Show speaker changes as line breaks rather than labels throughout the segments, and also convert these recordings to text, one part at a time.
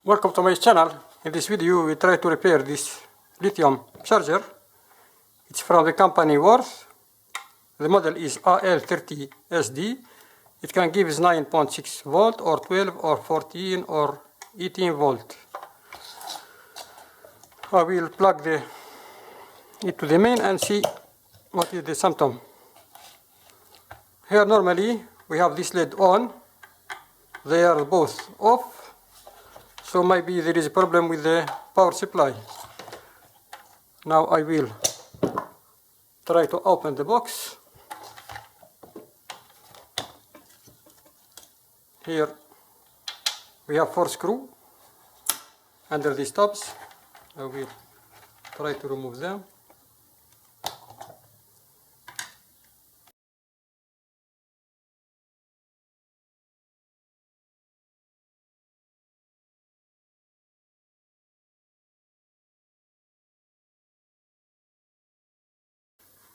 Welcome to my channel. In this video we try to repair this lithium charger. It's from the company Worth. The model is AL30SD. It can give 9.6 volt or 12 or 14 or 18 volt. I will plug it to the main and see what is the symptom. Here normally we have this LED on. They are both off. So maybe there is a problem with the power supply. Now I will try to open the box. Here we have 4 screws under these tabs. I will try to remove them.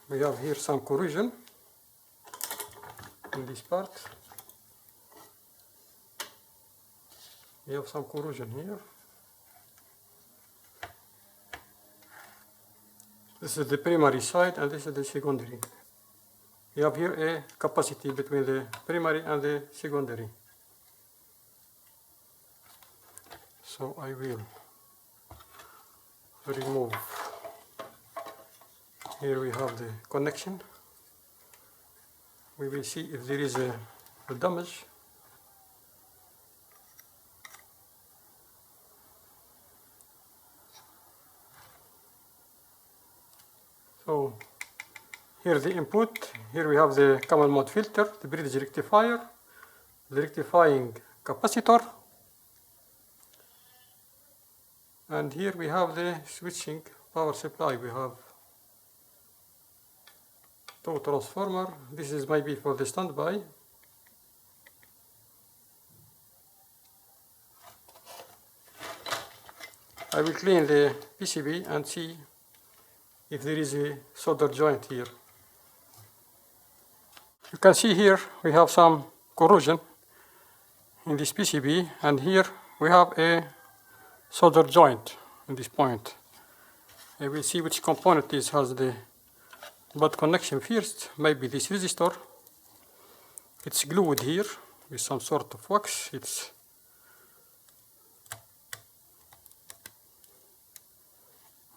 We have here some corrosion in this part. We have some corrosion here. This is the primary side and this is the secondary. We have here a capacity between the primary and the secondary. So I will remove. Here we have the connection. We will see if there is a damage. So here the input. Here we have the common mode filter, the bridge rectifier, the rectifying capacitor, and here we have the switching power supply. We have 2 transformer. This is maybe for the standby. I will clean the PCB and see if there is a solder joint here. You can see here we have some corrosion in this PCB, and here we have a solder joint in this point. I will see which component has the bad connection first. Maybe this resistor. It's glued here with some sort of wax.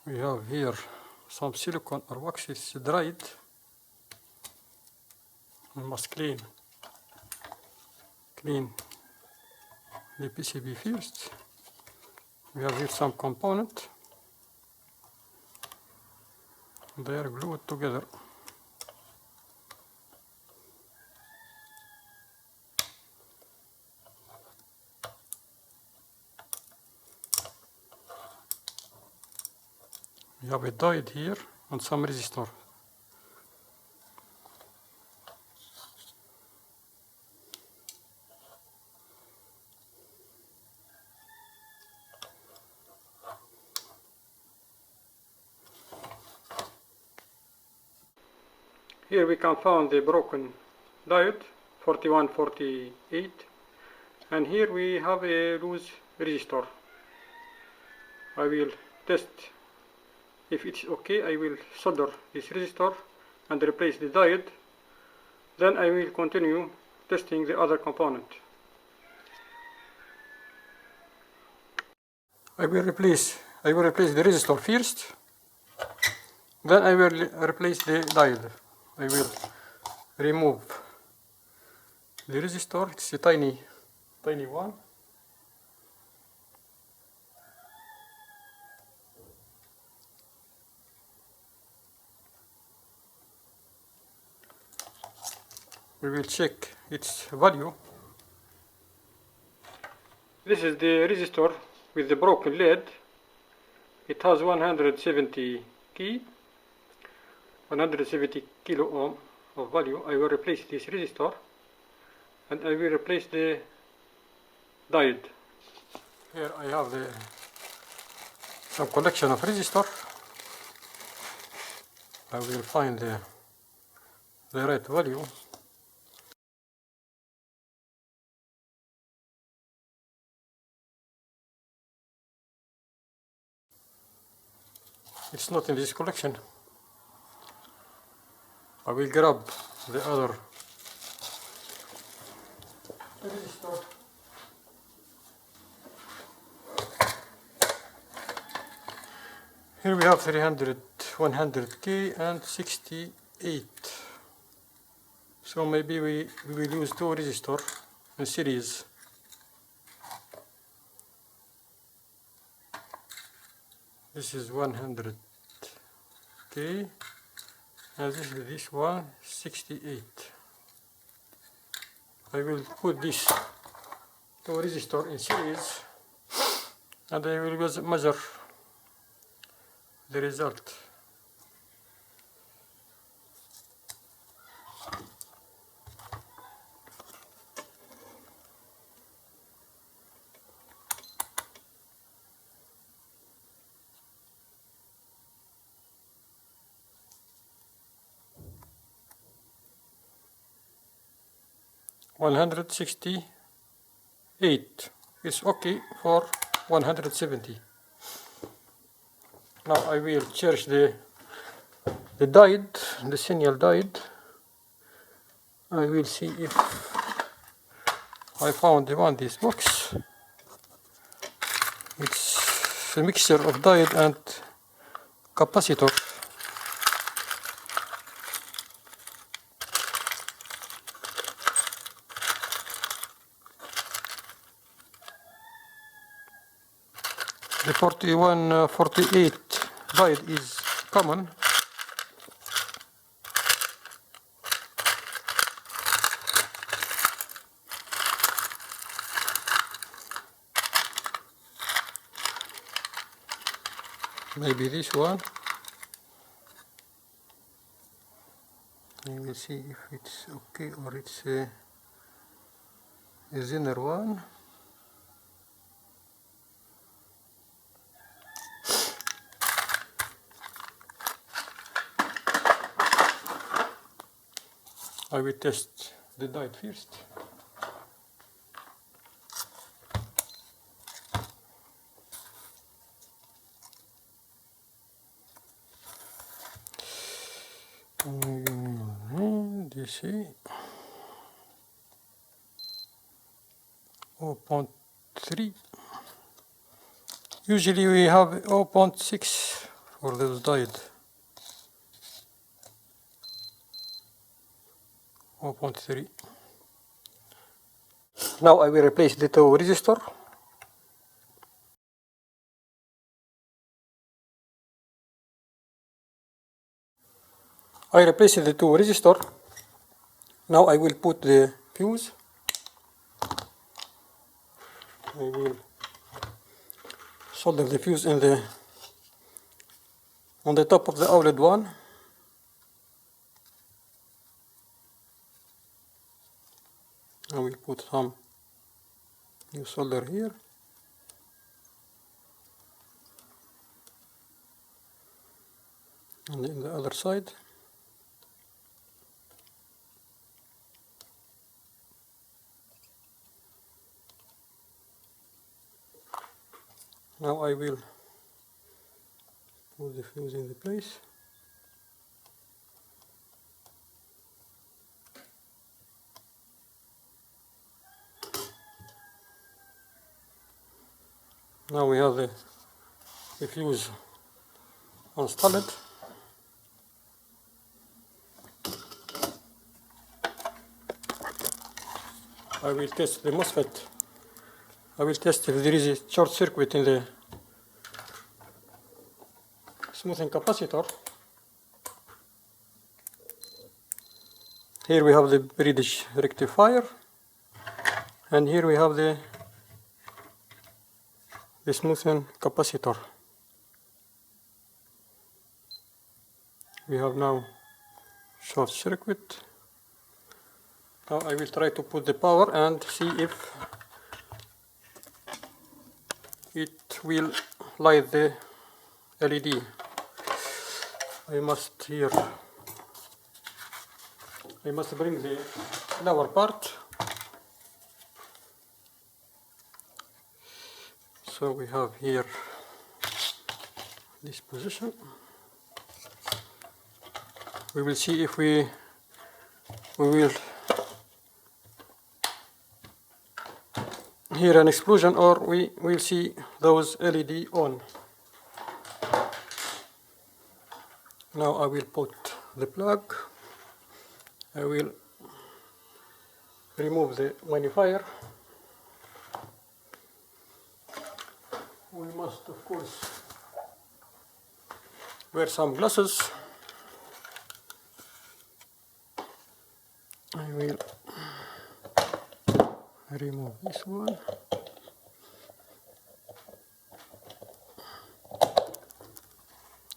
We have here some silicone or wax. It's dried. We must clean the PCB first. We have here some component. They are glued together. We have a diode here and some resistor. Here we can find the broken diode 4148, and here we have a loose resistor. I will test if it's okay. I will solder this resistor and replace the diode. Then I will continue testing the other component. I will replace the resistor first. Then I will replace the diode. I will remove the resistor. It's a tiny one. We will check its value. This is the resistor with the broken lead. It has 170 kilo ohm of value. I will replace this resistor and I will replace the diode. Here I have some collection of resistor. I will find the right value. It's not in this collection. I will grab the other resistor. Here we have 300, 100K and 68. So maybe we will use two resistors in series. This is 100K and this one 68. I will put this two resistor in series and I will measure the result. $168 is okay for 170. Now I will charge the diode, the signal diode. I will see if I found the one this box. It's a mixture of diode and capacitor. The 4148 diode is common. Maybe this one. We will see if it's okay or it's a thinner one. I will test the diode first. DC 0.3. Usually we have 0.6 for this diode. 0.3. Now I will replace the two resistor. I replaced the two resistor. Now I will put the fuse. I will solder the fuse in on the top of the outlet one. I will put some new solder here. And in the other side. Now I will put the fuse in the place. Now we have the fuse installed. I will test the MOSFET. I will test if there is a short circuit in the smoothing capacitor. Here we have the bridge rectifier, and here we have the smoothing capacitor. We have now short circuit. Now I will try to put the power and see if it will light the LED. I must bring the lower part. So we have here this position. we will see if we will hear an explosion or we will see those LED on. Now I will put the plug. I will remove the magnifier. We must of course wear some glasses. I will remove this one.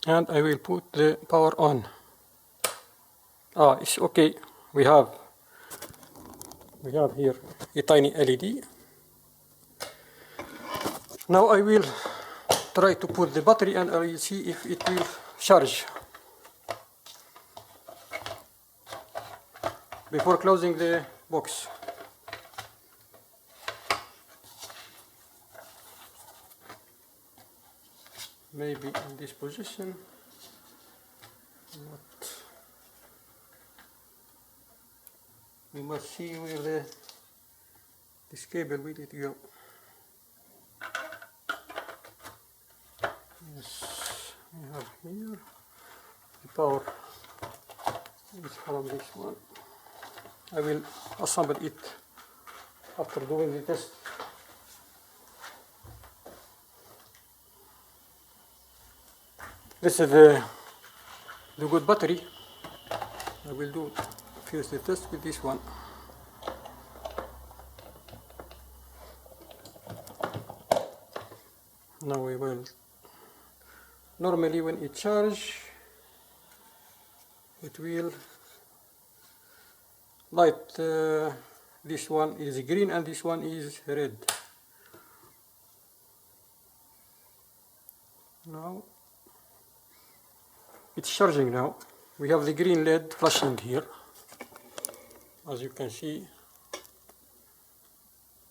And I will put the power on. It's okay. We have here a tiny LED. Now I will try to put the battery and I will see if it will charge. Before closing the box. Maybe in this position. We must see where this cable will it go. Yes, we have here the power is from this one. I will assemble it after doing the test. This is the good battery. I will do first the test with this one. Now we will. Normally when it charges, it will light. This one is green and this one is red. Now it's charging now. We have the green LED flashing here. As you can see,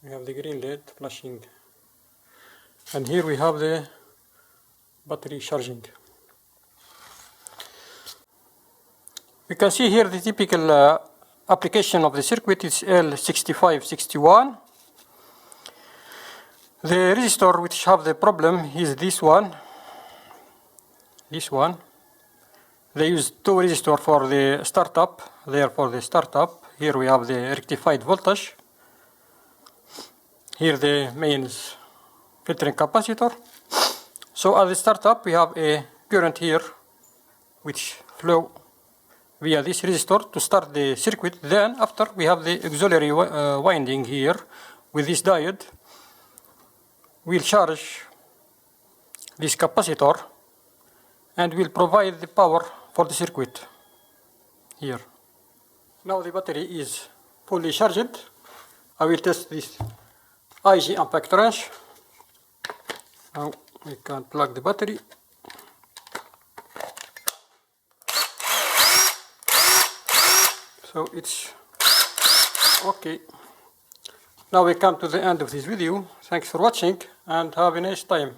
we have the green LED flashing. And here we have the battery charging. We can see here the typical application of the circuit is L6561. The resistor which have the problem is this one. This one. They use two resistors for the startup. There for the startup. Here we have the rectified voltage. Here the mains filtering capacitor. So at the startup we have a current here which flow via this resistor to start the circuit. Then after we have the auxiliary winding here with this diode. We'll charge this capacitor and will provide the power for the circuit here. Now the battery is fully charged. I will test this IG impact range. Now we can plug the battery. So it's okay. Now we come to the end of this video. Thanks for watching and have a nice time.